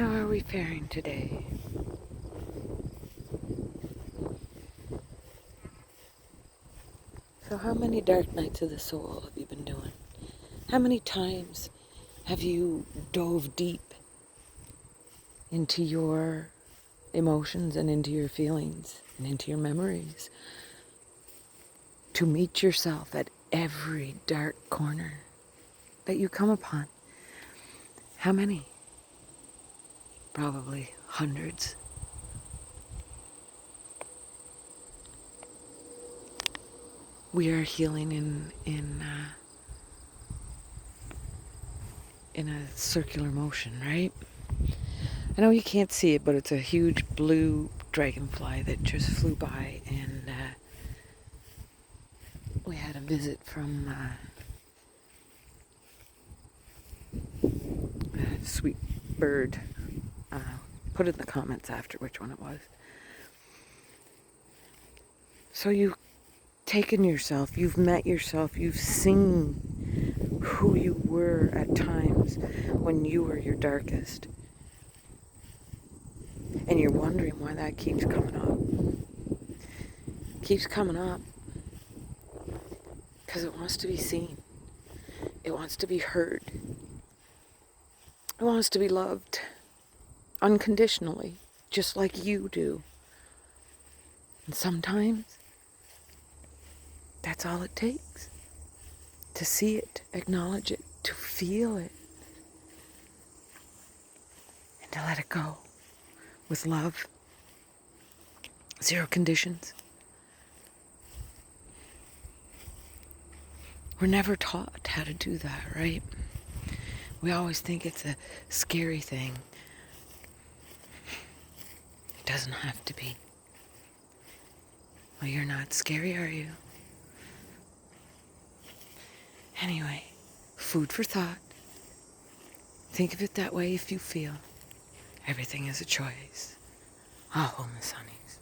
How are we faring today? So how many dark nights of the soul have you been doing? How many times have you dove deep into your emotions and into your feelings and into your memories to meet yourself at every dark corner that you come upon? How many? Probably hundreds. We are healing in a circular motion, right? I know you can't see it, but it's a huge blue dragonfly that just flew by, and we had a visit from a sweet bird. Put in the comments after which one it was. So you've taken yourself, you've met yourself, you've seen who you were at times when you were your darkest. And you're wondering why that keeps coming up. Keeps coming up because it wants to be seen. It wants to be heard. It wants to be loved unconditionally, just like you do. And sometimes that's all it takes. To see it, acknowledge it, to feel it, and to let it go with love. Zero conditions. We're never taught how to do that, right? We always think it's a scary thing. It doesn't have to be. Well, you're not scary, are you? Anyway, food for thought. Think of it that way if you feel. Everything is a choice. Ah, wholeness, honeys.